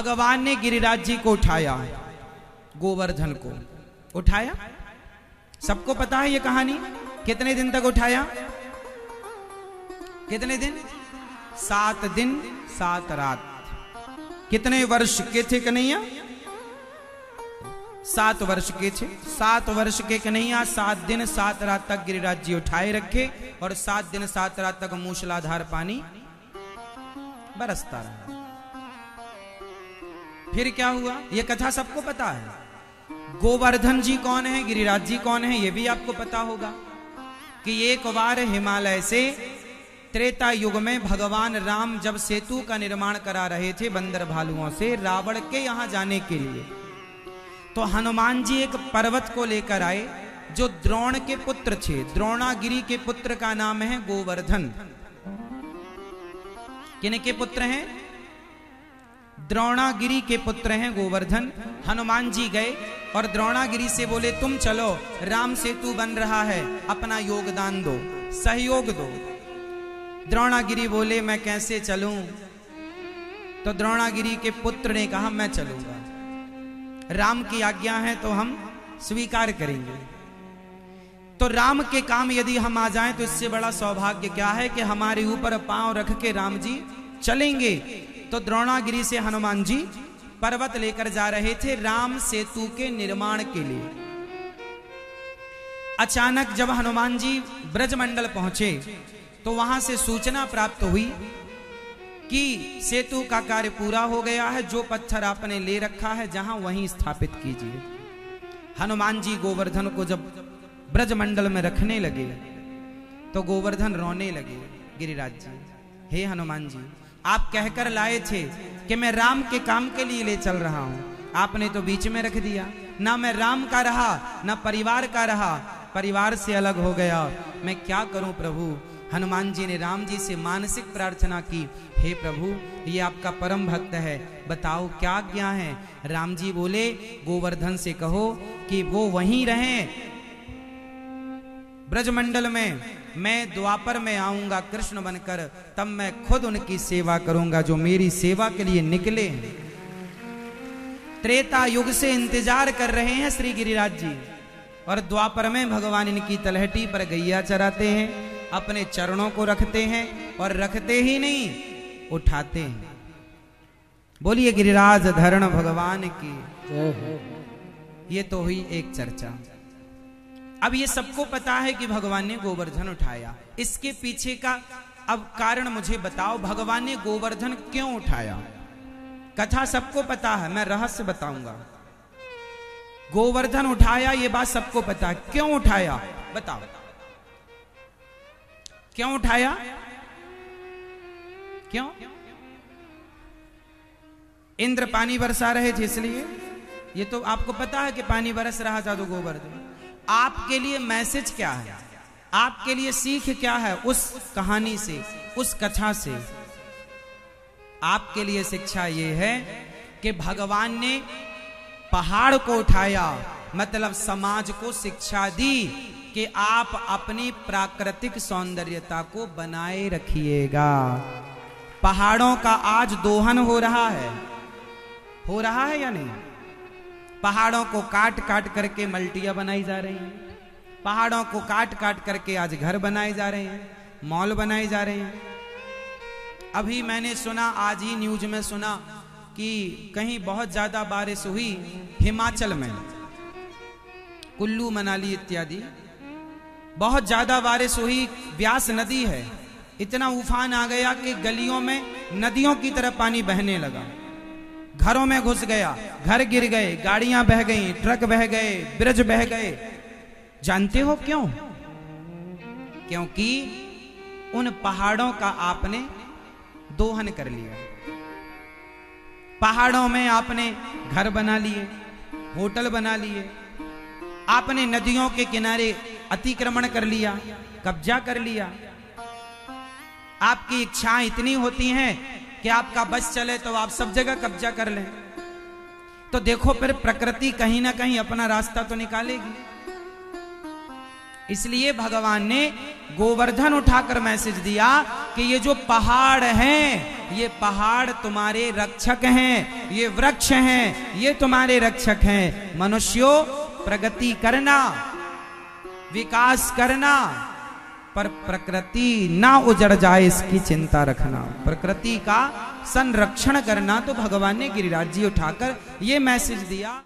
भगवान ने गिरिराज जी को उठाया, गोवर्धन को उठाया। सबको पता है ये कहानी। कितने दिन तक उठाया? कितने दिन? 7 दिन 7 रात। कितने वर्ष के थे कन्हैया? 7 वर्ष के थे। 7 वर्ष के कन्हैया 7 दिन 7 रात तक गिरिराज जी उठाए रखे और 7 दिन 7 रात तक मूसलाधार पानी बरसता रहा। फिर क्या हुआ? ये कथा सबको पता है। गोवर्धन जी कौन है, गिरिराज जी कौन है, ये भी आपको पता होगा कि एक बार हिमालय से त्रेता युग में भगवान राम जब सेतु का निर्माण करा रहे थे बंदर भालुओं से रावण के यहां जाने के लिए, तो हनुमान जी एक पर्वत को लेकर आए जो द्रोण के पुत्र थे। द्रोणागिरी के पुत्र का नाम है गोवर्धन। किनके पुत्र हैं? द्रोणागिरी के पुत्र हैं गोवर्धन। हनुमान जी गए और द्रोणागिरी से बोले तुम चलो, राम सेतु बन रहा है, अपना योगदान दो, सहयोग दो। द्रोणागिरी बोले मैं कैसे चलूं? तो द्रोणागिरी के पुत्र ने कहा मैं चलूंगा, राम की आज्ञा है तो हम स्वीकार करेंगे। तो राम के काम यदि हम आ जाएं तो इससे बड़ा सौभाग्य क्या है कि हमारे ऊपर पांव रख के राम जी चलेंगे। तो द्रोणागिरी से हनुमान जी पर्वत लेकर जा रहे थे राम सेतु के निर्माण के लिए। अचानक जब हनुमान जी ब्रजमंडल पहुंचे तो वहां से सूचना प्राप्त हुई कि सेतु का कार्य पूरा हो गया है, जो पत्थर आपने ले रखा है जहां वहीं स्थापित कीजिए। हनुमान जी गोवर्धन को जब ब्रजमंडल में रखने लगे तो गोवर्धन रोने लगे। गिरिराज जी, हे हनुमान जी, आप कहकर लाए थे कि मैं राम के काम के लिए ले चल रहा हूं, आपने तो बीच में रख दिया। ना मैं राम का रहा ना परिवार का रहा, परिवार से अलग हो गया, मैं क्या करूं प्रभु। हनुमान जी ने राम जी से मानसिक प्रार्थना की, हे प्रभु ये आपका परम भक्त है, बताओ क्या आज्ञा है। राम जी बोले गोवर्धन से कहो कि वो वहीं रहें ब्रजमंडल में, मैं द्वापर में आऊंगा कृष्ण बनकर, तब मैं खुद उनकी सेवा करूंगा जो मेरी सेवा के लिए निकले हैं। त्रेता युग से इंतजार कर रहे हैं श्री गिरिराज जी, और द्वापर में भगवान इनकी तलहटी पर गैया चराते हैं, अपने चरणों को रखते हैं और रखते ही नहीं उठाते हैं। बोलिए गिरिराज धरण भगवान की। ये तो हुई एक चर्चा। अब ये सबको पता है कि भगवान ने गोवर्धन उठाया, इसके पीछे का अब कारण मुझे बताओ, भगवान ने गोवर्धन क्यों उठाया? कथा सबको पता है, मैं रहस्य बताऊंगा। गोवर्धन उठाया ये बात सबको पता है, क्यों उठाया बताओ? क्यों उठाया? क्यों? इंद्र पानी बरसा रहे थे इसलिए? ये तो आपको पता है कि पानी बरस रहा था तो गोवर्धन। आपके लिए मैसेज क्या है, आपके लिए सीख क्या है उस कहानी से, उस कथा से? आपके लिए शिक्षा ये है कि भगवान ने पहाड़ को उठाया, मतलब समाज को शिक्षा दी कि आप अपनी प्राकृतिक सौंदर्यता को बनाए रखिएगा। पहाड़ों का आज दोहन हो रहा है या नहीं? पहाड़ों को काट काट करके मल्टियां बनाई जा रही हैं, पहाड़ों को काट काट करके आज घर बनाए जा रहे हैं, मॉल बनाए जा रहे हैं। अभी मैंने सुना, आज ही न्यूज में सुना कि कहीं बहुत ज्यादा बारिश हुई हिमाचल में, कुल्लू मनाली इत्यादि, बहुत ज्यादा बारिश हुई, ब्यास नदी है, इतना उफान आ गया कि गलियों में नदियों की तरह पानी बहने लगा, घरों में घुस गया, घर गिर गए, गाड़ियां बह गईं, ट्रक बह गए, ब्रिज बह गए। जानते हो क्यों? क्योंकि उन पहाड़ों का आपने दोहन कर लिया। पहाड़ों में आपने घर बना लिए, होटल बना लिए, आपने नदियों के किनारे अतिक्रमण कर लिया, कब्जा कर लिया। आपकी इच्छाएं इतनी होती हैं कि आपका बस चले तो आप सब जगह कब्जा कर लें, तो देखो फिर प्रकृति कहीं ना कहीं अपना रास्ता तो निकालेगी। इसलिए भगवान ने गोवर्धन उठाकर मैसेज दिया कि ये जो पहाड़ हैं ये पहाड़ तुम्हारे रक्षक हैं, ये वृक्ष हैं, ये तुम्हारे रक्षक हैं। मनुष्यों, प्रगति करना, विकास करना, पर प्रकृति ना उजड़ जाए इसकी चिंता रखना। प्रकृति का संरक्षण करना। तो भगवान ने गिरिराज जी उठाकर ये मैसेज दिया।